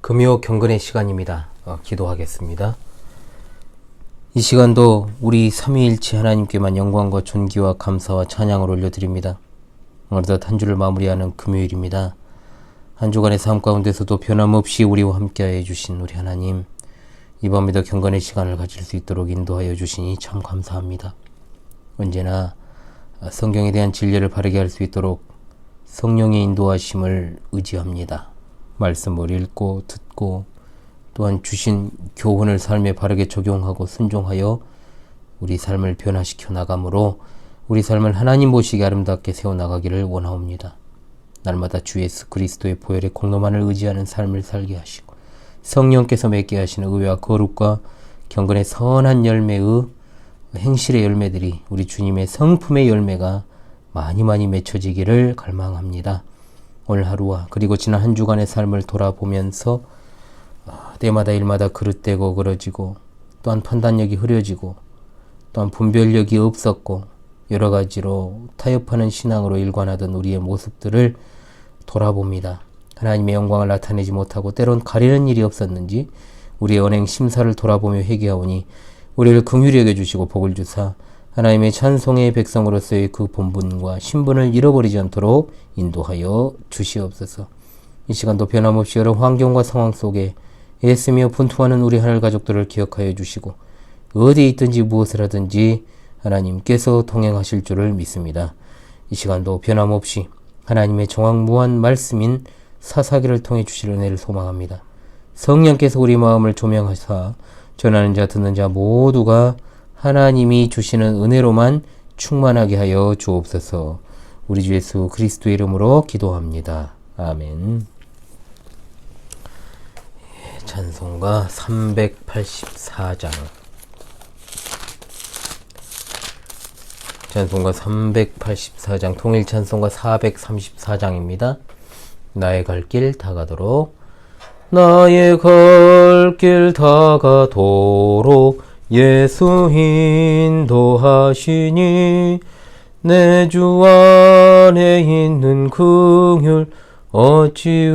금요 경건의 시간입니다. 기도하겠습니다. 이 시간도 우리 삼위일체 하나님께만 영광과 존귀와 감사와 찬양을 올려드립니다. 어느덧 한 주를 마무리하는 금요일입니다. 한 주간의 삶 가운데서도 변함없이 우리와 함께하여 주신 우리 하나님, 이밤에도 경건의 시간을 가질 수 있도록 인도하여 주시니 참 감사합니다. 언제나 성경에 대한 진리를 바르게 할 수 있도록 성령의 인도하심을 의지합니다. 말씀을 읽고 듣고 또한 주신 교훈을 삶에 바르게 적용하고 순종하여 우리 삶을 변화시켜 나감으로 우리 삶을 하나님 보시기에 아름답게 세워나가기를 원하옵니다. 날마다 주 예수 그리스도의 보혈의 공로만을 의지하는 삶을 살게 하시고 성령께서 맺게 하시는 의와 거룩과 경건의 선한 열매의 행실의 열매들이 우리 주님의 성품의 열매가 많이 맺혀지기를 갈망합니다. 오늘 하루와 그리고 지난 한 주간의 삶을 돌아보면서 때마다 일마다 그릇되고 그러지고 또한 판단력이 흐려지고 또한 분별력이 없었고 여러 가지로 타협하는 신앙으로 일관하던 우리의 모습들을 돌아봅니다. 하나님의 영광을 나타내지 못하고 때론 가리는 일이 없었는지 우리의 언행 심사를 돌아보며 회개하오니 우리를 긍휼히 여겨주시고 복을 주사 하나님의 찬송의 백성으로서의 그 본분과 신분을 잃어버리지 않도록 인도하여 주시옵소서. 이 시간도 변함없이 여러 환경과 상황 속에 애쓰며 분투하는 우리 하늘 가족들을 기억하여 주시고 어디에 있든지 무엇을 하든지 하나님께서 동행하실 줄을 믿습니다. 이 시간도 변함없이 하나님의 정확무한 말씀인 사사기를 통해 주실 은혜를 소망합니다. 성령께서 우리 마음을 조명하사 전하는 자 듣는 자 모두가 하나님이 주시는 은혜로만 충만하게 하여 주옵소서. 우리 주 예수 그리스도의 이름으로 기도합니다. 아멘. 찬송가 384장. 찬송가 384장, 통일 찬송가 434장입니다. 나의 갈 길 다가도록. 나의 갈 길 다가도록 예수 인도하시니 내 주 안에 있는 긍휼 어찌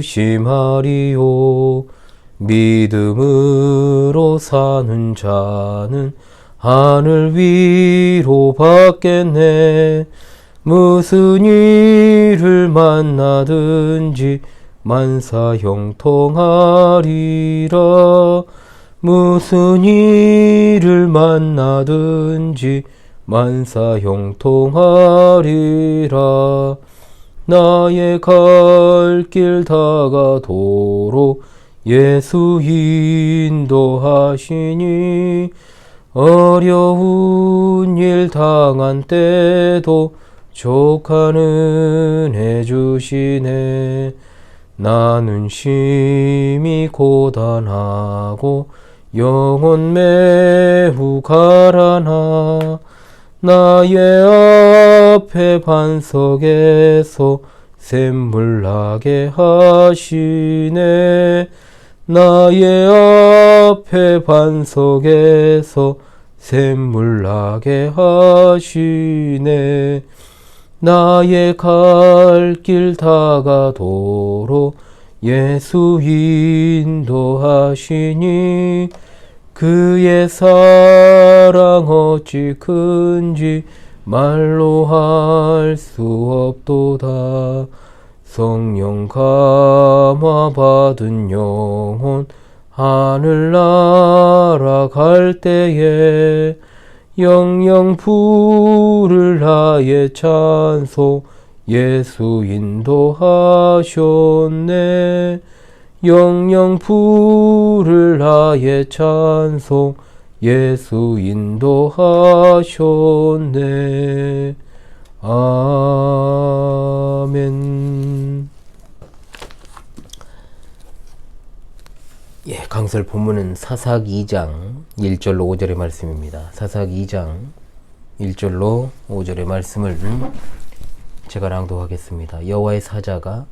의심하리요. 믿음으로 사는 자는 하늘 위로 받겠네. 무슨 일을 만나든지 만사 형통하리라. 무슨 일을 만나든지 만사 형통하리라. 나의 갈 길 다가도록 예수 인도하시니 어려운 일 당한 때도 족한 은혜 주시네. 나는 심히 고단하고 영혼 매우 가라나. 나의 앞에 반석에서 샘물 나게 하시네. 나의 앞에 반석에서 샘물 나게 하시네. 나의 갈 길 다가도록 예수 인도하시니 그의 사랑 어찌 큰지 말로 할 수 없도다. 성령 감화 받은 영혼 하늘 날아갈 때에 영영 부를 나의 찬송 예수 인도하셨네. 영영 부를 나의 찬송 예수 인도하셨네. 아멘. 강설 본문은 사사기 2장 1절로 5절의 말씀입니다. 사사기 2장 1절로 5절의 말씀을 제가 낭독하겠습니다. 여호와의 사자가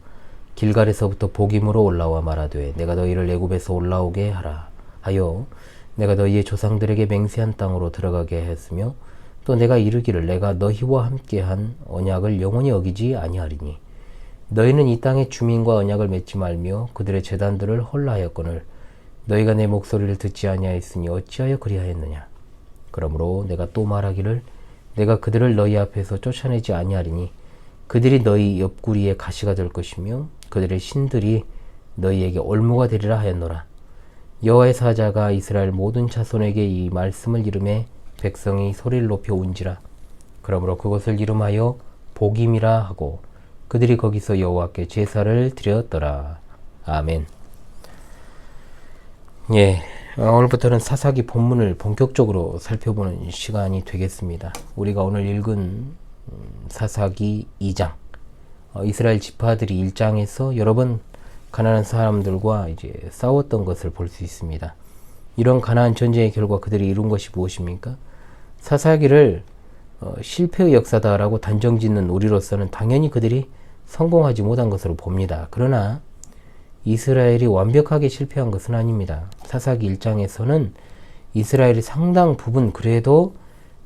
길갈에서부터 복임으로 올라와 말하되 내가 너희를 애굽에서 올라오게 하라 하여 내가 너희의 조상들에게 맹세한 땅으로 들어가게 했으며 또 내가 이르기를 내가 너희와 함께한 언약을 영원히 어기지 아니하리니 너희는 이 땅의 주민과 언약을 맺지 말며 그들의 제단들을 헐라하였거늘 너희가 내 목소리를 듣지 아니하였으니 어찌하여 그리하였느냐. 그러므로 내가 또 말하기를 내가 그들을 너희 앞에서 쫓아내지 아니하리니 그들이 너희 옆구리에 가시가 될 것이며 그들의 신들이 너희에게 올무가 되리라 하였노라. 여호와의 사자가 이스라엘 모든 자손에게 이 말씀을 이름해 백성이 소리를 높여 운지라. 그러므로 그것을 이름하여 복임이라 하고 그들이 거기서 여호와께 제사를 드렸더라. 아멘. 오늘부터는 사사기 본문을 본격적으로 살펴보는 시간이 되겠습니다. 우리가 오늘 읽은 사사기 2장, 이스라엘 지파들이 1장에서 여러 번 가나안 사람들과 이제 싸웠던 것을 볼 수 있습니다. 이런 가나안 전쟁의 결과 그들이 이룬 것이 무엇입니까? 사사기를 실패의 역사다라고 단정짓는 우리로서는 당연히 그들이 성공하지 못한 것으로 봅니다. 그러나 이스라엘이 완벽하게 실패한 것은 아닙니다. 사사기 1장에서는 이스라엘이 상당 부분 그래도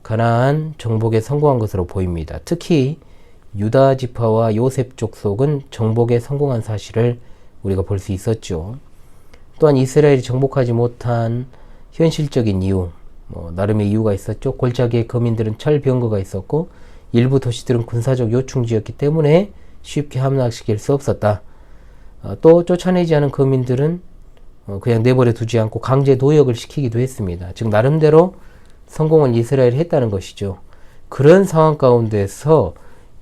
가나안 정복에 성공한 것으로 보입니다. 특히 유다 지파와 요셉 족속은 정복에 성공한 사실을 우리가 볼 수 있었죠. 또한 이스라엘이 정복하지 못한 현실적인 이유, 나름의 이유가 있었죠. 골짜기의 거민들은 철병거가 있었고 일부 도시들은 군사적 요충지였기 때문에 쉽게 함락시킬 수 없었다. 또 쫓아내지 않은 거민들은 그냥 내버려 두지 않고 강제 노역을 시키기도 했습니다. 즉 나름대로 성공을 이스라엘이 했다는 것이죠. 그런 상황 가운데서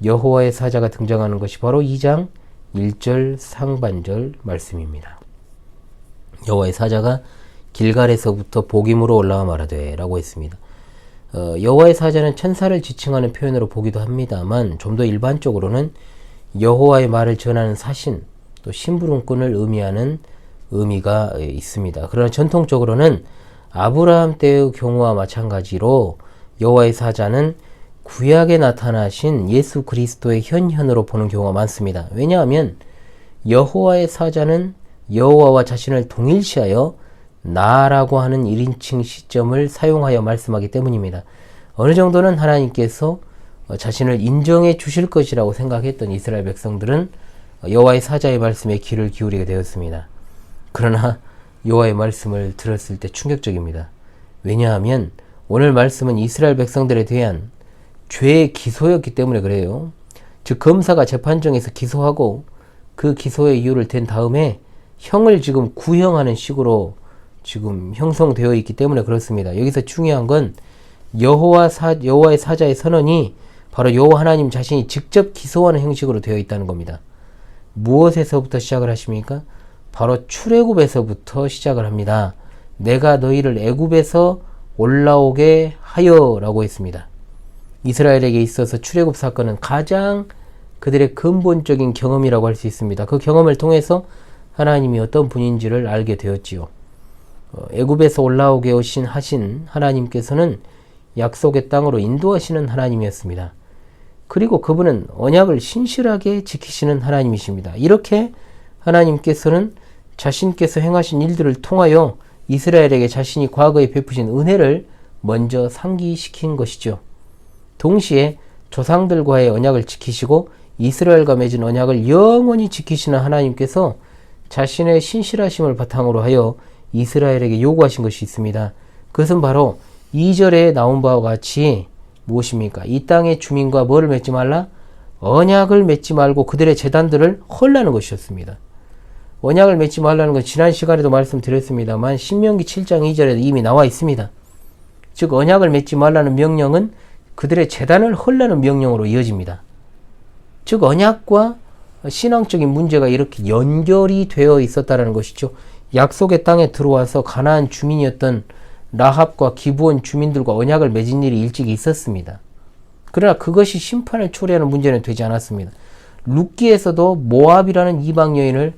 여호와의 사자가 등장하는 것이 바로 2장 1절 상반절 말씀입니다. 여호와의 사자가 길갈에서부터 복임으로 올라와 말하되 라고 했습니다. 여호와의 사자는 천사를 지칭하는 표현으로 보기도 합니다만 좀 더 일반적으로는 여호와의 말을 전하는 사신, 또 심부름꾼을 의미하는 의미가 있습니다. 그러나 전통적으로는 아브라함 때의 경우와 마찬가지로 여호와의 사자는 구약에 나타나신 예수 그리스도의 현현으로 보는 경우가 많습니다. 왜냐하면 여호와의 사자는 여호와와 자신을 동일시하여 나라고 하는 1인칭 시점을 사용하여 말씀하기 때문입니다. 어느 정도는 하나님께서 자신을 인정해 주실 것이라고 생각했던 이스라엘 백성들은 여호와의 사자의 말씀에 귀를 기울이게 되었습니다. 그러나 여호와의 말씀을 들었을 때 충격적입니다. 왜냐하면 오늘 말씀은 이스라엘 백성들에 대한 죄의 기소였기 때문에 그래요. 즉 검사가 재판정에서 기소하고 그 기소의 이유를 댄 다음에 형을 지금 구형하는 식으로 지금 형성되어 있기 때문에 그렇습니다. 여기서 중요한 건 여호와의 사자의 선언이 바로 여호와 하나님 자신이 직접 기소하는 형식으로 되어 있다는 겁니다. 무엇에서부터 시작을 하십니까? 바로 출애굽에서부터 시작을 합니다. 내가 너희를 애굽에서 올라오게 하여 라고 했습니다. 이스라엘에게 있어서 출애굽 사건은 가장 그들의 근본적인 경험이라고 할 수 있습니다. 그 경험을 통해서 하나님이 어떤 분인지를 알게 되었지요. 애굽에서 올라오게 하신 하나님께서는 약속의 땅으로 인도하시는 하나님이었습니다. 그리고 그분은 언약을 신실하게 지키시는 하나님이십니다. 이렇게 하나님께서는 자신께서 행하신 일들을 통하여 이스라엘에게 자신이 과거에 베푸신 은혜를 먼저 상기시킨 것이죠. 동시에 조상들과의 언약을 지키시고 이스라엘과 맺은 언약을 영원히 지키시는 하나님께서 자신의 신실하심을 바탕으로 하여 이스라엘에게 요구하신 것이 있습니다. 그것은 바로 2절에 나온 바와 같이 무엇입니까? 이 땅의 주민과 뭐를 맺지 말라? 언약을 맺지 말고 그들의 제단들을 헐라는 것이었습니다. 언약을 맺지 말라는 건 지난 시간에도 말씀드렸습니다만 신명기 7장 2절에 이미 나와 있습니다. 즉 언약을 맺지 말라는 명령은 그들의 제단을 헐라는 명령으로 이어집니다. 즉 언약과 신앙적인 문제가 이렇게 연결이 되어 있었다는 것이죠. 약속의 땅에 들어와서 가나안 주민이었던 라합과 기브온 주민들과 언약을 맺은 일이 일찍이 있었습니다. 그러나 그것이 심판을 초래하는 문제는 되지 않았습니다. 룻기에서도 모압이라는 이방 여인을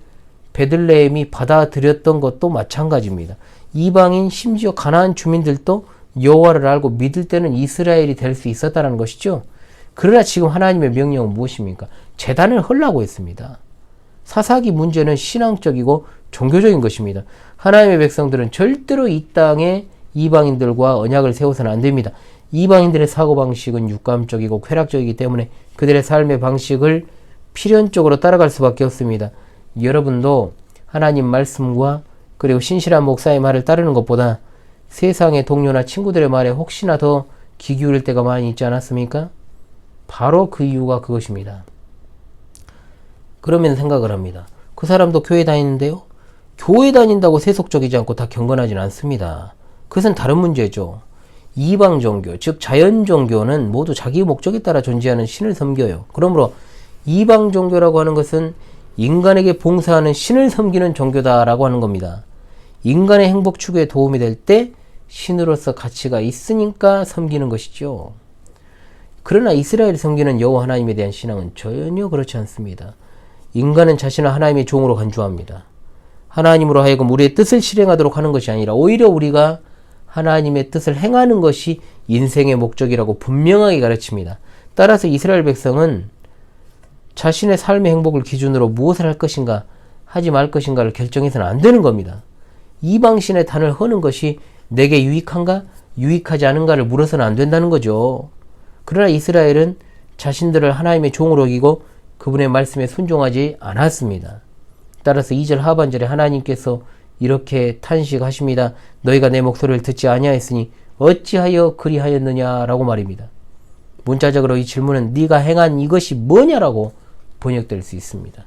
베들레헴이 받아들였던 것도 마찬가지입니다. 이방인 심지어 가나안 주민들도 여호와를 알고 믿을 때는 이스라엘이 될 수 있었다는 것이죠. 그러나 지금 하나님의 명령은 무엇입니까? 제단을 헐라고 했습니다. 사사기 문제는 신앙적이고 종교적인 것입니다. 하나님의 백성들은 절대로 이 땅에 이방인들과 언약을 세워서는 안 됩니다. 이방인들의 사고방식은 육감적이고 쾌락적이기 때문에 그들의 삶의 방식을 필연적으로 따라갈 수밖에 없습니다. 여러분도 하나님 말씀과 그리고 신실한 목사의 말을 따르는 것보다 세상의 동료나 친구들의 말에 혹시나 더 귀 기울일 때가 많이 있지 않았습니까? 바로 그 이유가 그것입니다. 그러면 생각을 합니다. 그 사람도 교회 다니는데요? 교회 다닌다고 세속적이지 않고 다 경건하지는 않습니다. 그것은 다른 문제죠. 이방 종교, 즉 자연 종교는 모두 자기 목적에 따라 존재하는 신을 섬겨요. 그러므로 이방 종교라고 하는 것은 인간에게 봉사하는 신을 섬기는 종교다라고 하는 겁니다. 인간의 행복 추구에 도움이 될 때 신으로서 가치가 있으니까 섬기는 것이죠. 그러나 이스라엘이 섬기는 여호와 하나님에 대한 신앙은 전혀 그렇지 않습니다. 인간은 자신을 하나님의 종으로 간주합니다. 하나님으로 하여금 우리의 뜻을 실행하도록 하는 것이 아니라 오히려 우리가 하나님의 뜻을 행하는 것이 인생의 목적이라고 분명하게 가르칩니다. 따라서 이스라엘 백성은 자신의 삶의 행복을 기준으로 무엇을 할 것인가 하지 말 것인가를 결정해서는 안 되는 겁니다. 이방신의 단을 허는 것이 내게 유익한가 유익하지 않은가를 물어서는 안 된다는 거죠. 그러나 이스라엘은 자신들을 하나님의 종으로 여기고 그분의 말씀에 순종하지 않았습니다. 따라서 2절 하반절에 하나님께서 이렇게 탄식하십니다. 너희가 내 목소리를 듣지 아니하였으니 어찌하여 그리하였느냐라고 말입니다. 문자적으로 이 질문은 네가 행한 이것이 뭐냐라고 번역될 수 있습니다.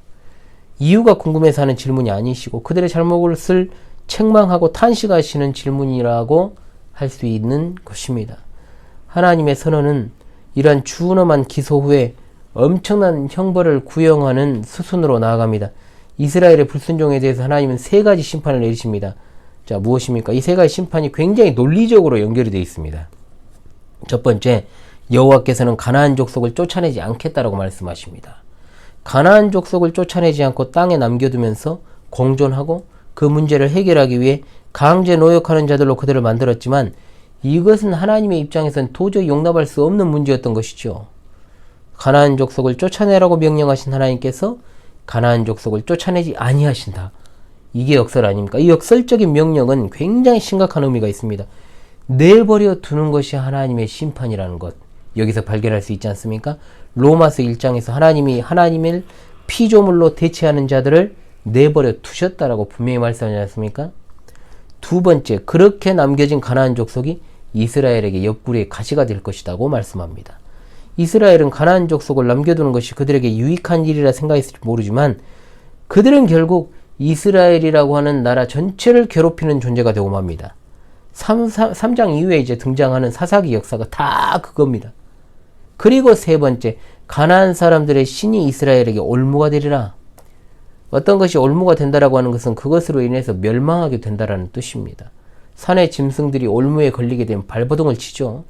이유가 궁금해서 하는 질문이 아니시고 그들의 잘못을 책망하고 탄식하시는 질문이라고 할 수 있는 것입니다. 하나님의 선언은 이러한 준엄한 기소 후에 엄청난 형벌을 구형하는 수순으로 나아갑니다. 이스라엘의 불순종에 대해서 하나님은 3가지 심판을 내리십니다. 자, 무엇입니까? 이 3가지 심판이 굉장히 논리적으로 연결이 되어 있습니다. 첫 번째, 여호와께서는 가나안 족속을 쫓아내지 않겠다라고 말씀하십니다. 가나안 족속을 쫓아내지 않고 땅에 남겨두면서 공존하고 그 문제를 해결하기 위해 강제 노역하는 자들로 그들을 만들었지만 이것은 하나님의 입장에서는 도저히 용납할 수 없는 문제였던 것이죠. 가나안 족속을 쫓아내라고 명령하신 하나님께서 가나안 족속을 쫓아내지 아니하신다. 이게 역설 아닙니까? 이 역설적인 명령은 굉장히 심각한 의미가 있습니다. 내버려 두는 것이 하나님의 심판이라는 것. 여기서 발견할 수 있지 않습니까? 로마서 1장에서 하나님이 하나님을 피조물로 대체하는 자들을 내버려 두셨다라고 분명히 말씀하지 않습니까? 두 번째, 그렇게 남겨진 가나안 족속이 이스라엘에게 옆구리에 가시가 될 것이라고 말씀합니다. 이스라엘은 가나안 족속을 남겨두는 것이 그들에게 유익한 일이라 생각했을지 모르지만 그들은 결국 이스라엘이라고 하는 나라 전체를 괴롭히는 존재가 되고 맙니다. 3장 이후에 이제 등장하는 사사기 역사가 다 그겁니다. 그리고 세 번째, 가나안 사람들의 신이 이스라엘에게 올무가 되리라. 어떤 것이 올무가 된다라고 하는 것은 그것으로 인해서 멸망하게 된다라는 뜻입니다. 산의 짐승들이 올무에 걸리게 되면 발버둥을 치죠.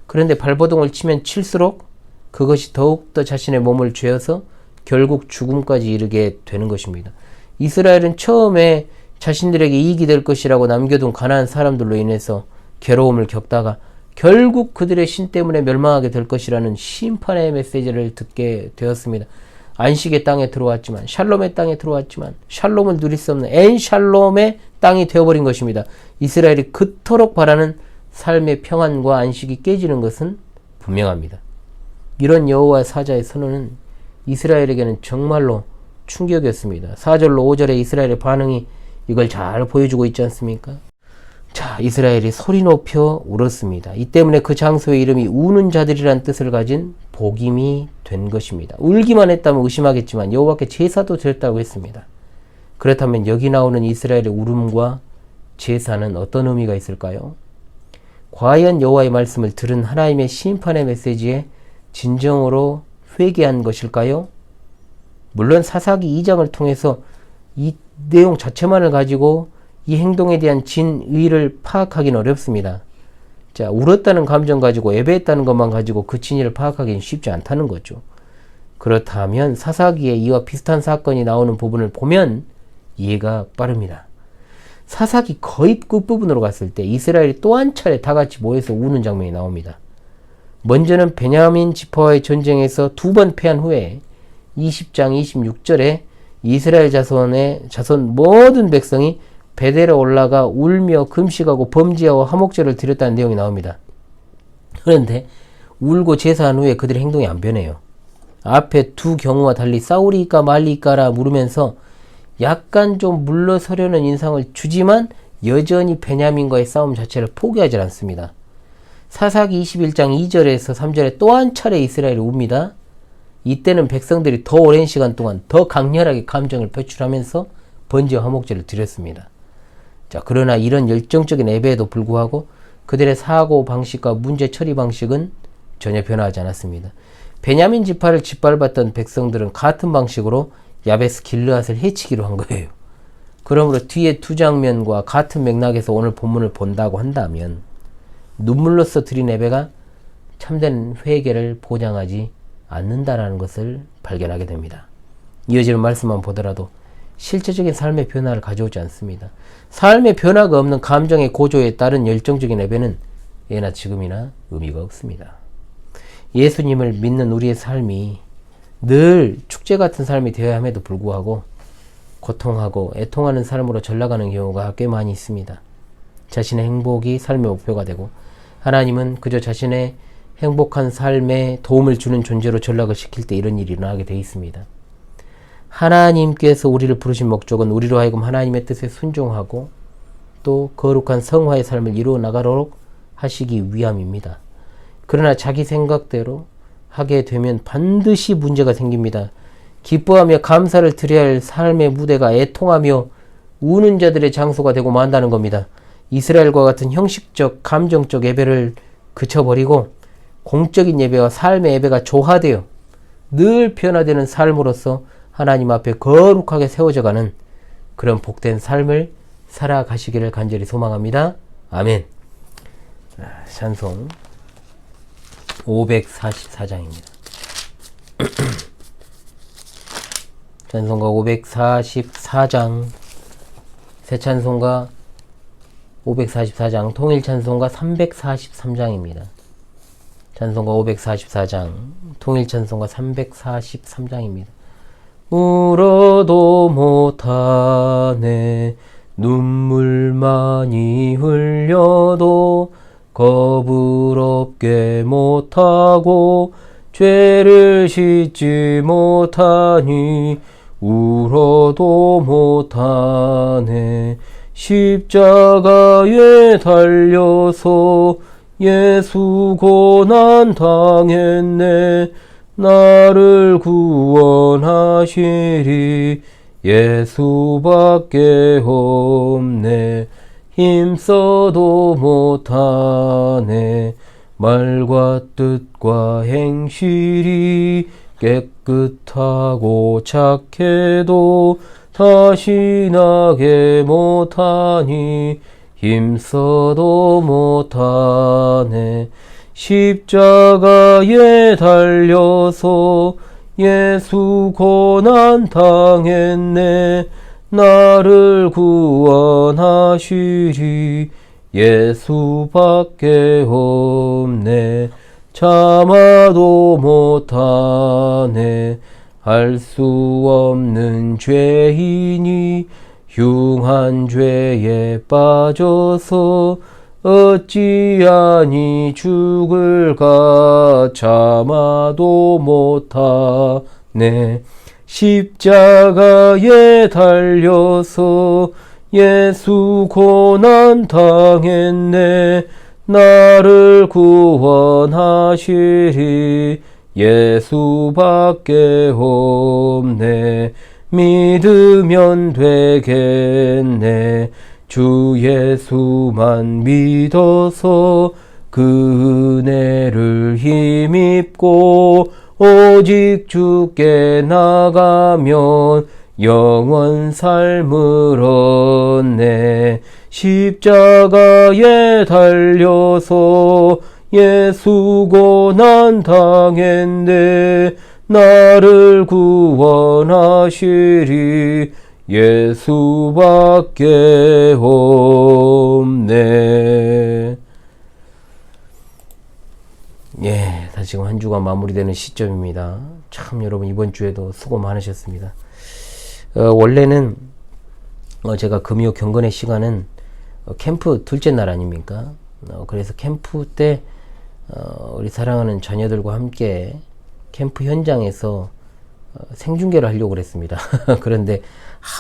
그런데 발버둥을 치면 칠수록 그것이 더욱더 자신의 몸을 죄어서 결국 죽음까지 이르게 되는 것입니다. 이스라엘은 처음에 자신들에게 이익이 될 것이라고 남겨둔 가나안 사람들로 인해서 괴로움을 겪다가 결국 그들의 신 때문에 멸망하게 될 것이라는 심판의 메시지를 듣게 되었습니다. 안식의 땅에 들어왔지만, 샬롬의 땅에 들어왔지만 샬롬을 누릴 수 없는 엔샬롬의 땅이 되어버린 것입니다. 이스라엘이 그토록 바라는 삶의 평안과 안식이 깨지는 것은 분명합니다. 이런 여호와 사자의 선언은 이스라엘에게는 정말로 충격이었습니다. 4절로 5절의 이스라엘의 반응이 이걸 잘 보여주고 있지 않습니까? 자, 이스라엘이 소리 높여 울었습니다. 이 때문에 그 장소의 이름이 우는 자들이란 뜻을 가진 복임이 된 것입니다. 울기만 했다면 의심하겠지만 여호와께 제사도 드렸다고 했습니다. 그렇다면 여기 나오는 이스라엘의 울음과 제사는 어떤 의미가 있을까요? 과연 여호와의 말씀을 들은 하나님의 심판의 메시지에 진정으로 회개한 것일까요? 물론 사사기 2장을 통해서 이 내용 자체만을 가지고 이 행동에 대한 진의를 파악하기는 어렵습니다. 자, 울었다는 감정 가지고 예배했다는 것만 가지고 그 진의를 파악하기는 쉽지 않다는 거죠. 그렇다면 사사기에 이와 비슷한 사건이 나오는 부분을 보면 이해가 빠릅니다. 사사기 거의 끝부분으로 갔을 때 이스라엘이 또 한 차례 다 같이 모여서 우는 장면이 나옵니다. 먼저는 베냐민 지파와의 전쟁에서 2번 패한 후에 20장 26절에 이스라엘 자손 모든 백성이 베델에 올라가 울며 금식하고 범죄하고 화목제를 드렸다는 내용이 나옵니다. 그런데 울고 제사한 후에 그들의 행동이 안 변해요. 앞에 두 경우와 달리 싸우리까 말리까라 물으면서 약간 좀 물러서려는 인상을 주지만 여전히 베냐민과의 싸움 자체를 포기하지 않습니다. 사사기 21장 2절에서 3절에 또 한 차례 이스라엘이 웁니다. 이때는 백성들이 더 오랜 시간 동안 더 강렬하게 감정을 표출하면서 번제와 화목제를 드렸습니다. 자, 그러나 이런 열정적인 예배에도 불구하고 그들의 사고 방식과 문제 처리 방식은 전혀 변화하지 않았습니다. 베냐민 지파를 짓밟았던 백성들은 같은 방식으로 야베스 길르앗을 해치기로 한 거예요. 그러므로 뒤에 두 장면과 같은 맥락에서 오늘 본문을 본다고 한다면 눈물로써 드린 예배가 참된 회개를 보장하지 않는다라는 것을 발견하게 됩니다. 이어지는 말씀만 보더라도 실제적인 삶의 변화를 가져오지 않습니다. 삶의 변화가 없는 감정의 고조에 따른 열정적인 예배는 예나 지금이나 의미가 없습니다. 예수님을 믿는 우리의 삶이 늘 축제 같은 삶이 되어야 함에도 불구하고 고통하고 애통하는 삶으로 전락하는 경우가 꽤 많이 있습니다. 자신의 행복이 삶의 목표가 되고 하나님은 그저 자신의 행복한 삶에 도움을 주는 존재로 전락을 시킬 때 이런 일이 일어나게 되어 있습니다. 하나님께서 우리를 부르신 목적은 우리로 하여금 하나님의 뜻에 순종하고 또 거룩한 성화의 삶을 이루어 나가도록 하시기 위함입니다. 그러나 자기 생각대로 하게 되면 반드시 문제가 생깁니다. 기뻐하며 감사를 드려야 할 삶의 무대가 애통하며 우는 자들의 장소가 되고 만다는 겁니다. 이스라엘과 같은 형식적 감정적 예배를 그쳐버리고 공적인 예배와 삶의 예배가 조화되어 늘 변화되는 삶으로서 하나님 앞에 거룩하게 세워져가는 그런 복된 삶을 살아가시기를 간절히 소망합니다. 아멘. 찬송 544장입니다. 찬송가 544장, 새 찬송가 544장, 통일 찬송가 343장입니다. 찬송가 544장, 통일 찬송가 343장입니다. 울어도 못하네, 눈물 많이 흘려도 겁을 없게 못하고 죄를 씻지 못하니 울어도 못하네. 십자가에 달려서 예수 고난 당했네. 나를 구원하시리 예수밖에 없네. 힘써도 못하네. 말과 뜻과 행실이 깨끗하고 착해도 다시 나게 못하니 힘써도 못하네. 십자가에 달려서 예수 고난 당했네. 나를 구원하시리 예수밖에 없네. 참아도 못하네. 할 수 없는 죄인이 흉한 죄에 빠져서 어찌하니 죽을까. 참아도 못하네. 십자가에 달려서 예수 고난 당했네. 나를 구원하시리 예수밖에 없네. 믿으면 되겠네. 주 예수만 믿어서 그 은혜를 힘입고 오직 주께 나가면 영원 삶을 얻네. 십자가에 달려서 예수 고난 당했네. 나를 구원하시리 예수밖에 없네. 예, 다 지금 한 주가 마무리되는 시점입니다. 참 여러분 이번 주에도 수고 많으셨습니다. 원래는 제가 금요 경건의 시간은 캠프 둘째 날 아닙니까? 그래서 캠프 때 우리 사랑하는 자녀들과 함께 캠프 현장에서 생중계를 하려고 그랬습니다. 그런데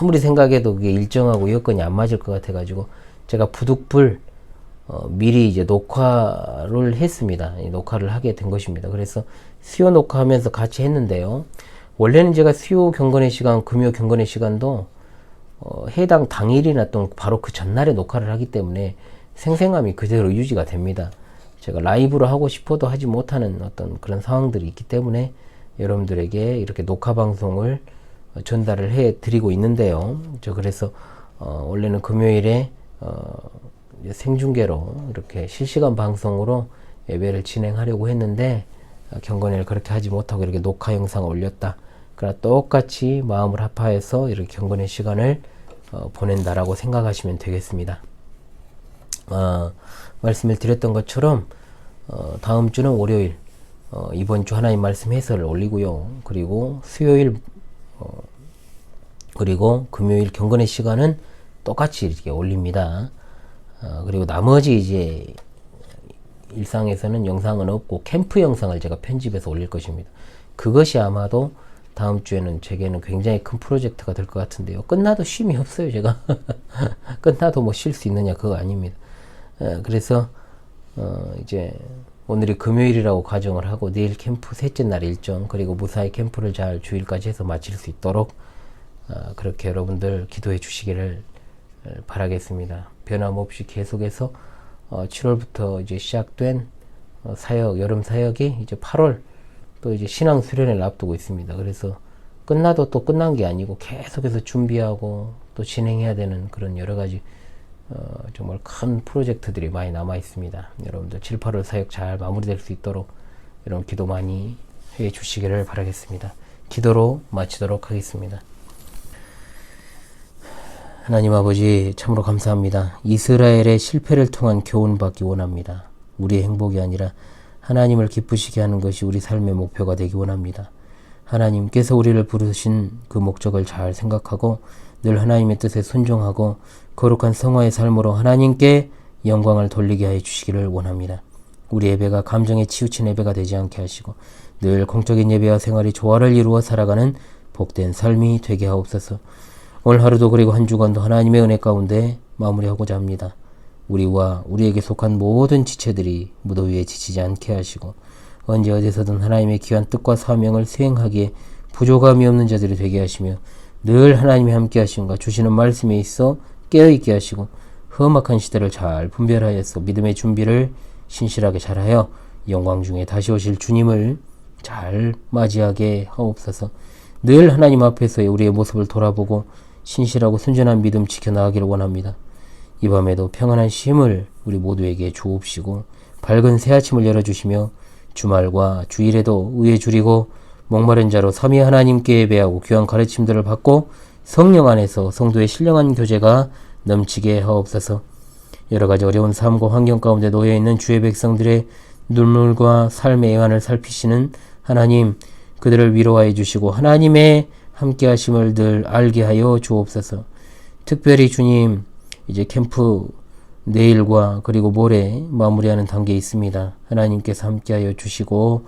아무리 생각해도 그게 일정하고 여건이 안 맞을 것 같아가지고 제가 부득불 미리 이제 녹화를 했습니다. 녹화를 하게 된 것입니다. 그래서 수요 녹화하면서 같이 했는데요. 원래는 제가 수요 경건의 시간, 금요 경건의 시간도 해당 당일이나 또 바로 그 전날에 녹화를 하기 때문에 생생함이 그대로 유지가 됩니다. 제가 라이브로 하고 싶어도 하지 못하는 어떤 그런 상황들이 있기 때문에 여러분들에게 이렇게 녹화 방송을 전달을 해 드리고 있는데요. 그래서 원래는 금요일에 생중계로 이렇게 실시간 방송으로 예배를 진행하려고 했는데 경건회를 그렇게 하지 못하고 이렇게 녹화 영상을 올렸다. 그러나 똑같이 마음을 합하여서 이렇게 경건회 시간을 보낸다라고 생각하시면 되겠습니다. 말씀을 드렸던 것처럼 다음 주는 월요일 이번 주 하나님 말씀 해설을 올리고요. 그리고 수요일 그리고 금요일 경건의 시간은 똑같이 이렇게 올립니다. 그리고 나머지 이제 일상에서는 영상은 없고 캠프 영상을 제가 편집해서 올릴 것입니다. 그것이 아마도 다음 주에는 제게는 굉장히 큰 프로젝트가 될 것 같은데요. 끝나도 쉼이 없어요, 제가. 끝나도 뭐 쉴 수 있느냐, 그거 아닙니다. 그래서 이제 오늘이 금요일이라고 가정을 하고 내일 캠프 셋째 날 일정, 그리고 무사히 캠프를 잘 주일까지 해서 마칠 수 있도록 그렇게 여러분들 기도해 주시기를 바라겠습니다. 변함없이 계속해서 7월부터 이제 시작된 사역, 여름 사역이 이제 8월 또 이제 신앙 수련회를 앞두고 있습니다. 그래서 끝나도 또 끝난 게 아니고 계속해서 준비하고 또 진행해야 되는 그런 여러 가지 정말 큰 프로젝트들이 많이 남아 있습니다. 여러분들 7, 8월 사역 잘 마무리될 수 있도록 여러분 기도 많이 해 주시기를 바라겠습니다. 기도로 마치도록 하겠습니다. 하나님 아버지 참으로 감사합니다. 이스라엘의 실패를 통한 교훈 받기 원합니다. 우리의 행복이 아니라 하나님을 기쁘시게 하는 것이 우리 삶의 목표가 되기 원합니다. 하나님께서 우리를 부르신 그 목적을 잘 생각하고 늘 하나님의 뜻에 순종하고 거룩한 성화의 삶으로 하나님께 영광을 돌리게 해 주시기를 원합니다. 우리 예배가 감정에 치우친 예배가 되지 않게 하시고 늘 공적인 예배와 생활이 조화를 이루어 살아가는 복된 삶이 되게 하옵소서. 오늘 하루도 그리고 한 주간도 하나님의 은혜 가운데 마무리하고자 합니다. 우리와 우리에게 속한 모든 지체들이 무더위에 지치지 않게 하시고 언제 어디서든 하나님의 귀한 뜻과 사명을 수행하기에 부족함이 없는 자들이 되게 하시며 늘 하나님이 함께 하심과 주시는 말씀에 있어 깨어있게 하시고 험악한 시대를 잘 분별하여서 믿음의 준비를 신실하게 잘하여 영광 중에 다시 오실 주님을 잘 맞이하게 하옵소서. 늘 하나님 앞에서의 우리의 모습을 돌아보고 신실하고 순전한 믿음 지켜나가기를 원합니다. 이 밤에도 평안한 쉼을 우리 모두에게 주옵시고 밝은 새 아침을 열어주시며 주말과 주일에도 의에 줄이고 목마른 자로 삼위 하나님께 예배하고 귀한 가르침들을 받고 성령 안에서 성도의 신령한 교제가 넘치게 하옵소서. 여러가지 어려운 삶과 환경 가운데 놓여있는 주의 백성들의 눈물과 삶의 애환을 살피시는 하나님, 그들을 위로하여 주시고 하나님의 함께 하심을 늘 알게 하여 주옵소서. 특별히 주님, 이제 캠프 내일과 그리고 모레 마무리하는 단계에 있습니다. 하나님께서 함께하여 주시고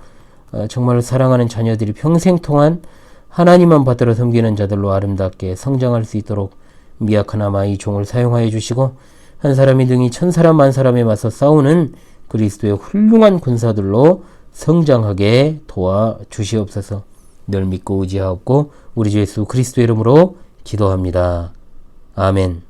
정말 사랑하는 자녀들이 평생 동안 하나님만 받들어 섬기는 자들로 아름답게 성장할 수 있도록 미약하나마 이 종을 사용하여 주시고 한 사람이 등이 1000사람 만사람에 맞서 싸우는 그리스도의 훌륭한 군사들로 성장하게 도와주시옵소서. 늘 믿고 의지하옵고 우리 주 예수 그리스도 이름으로 기도합니다. 아멘.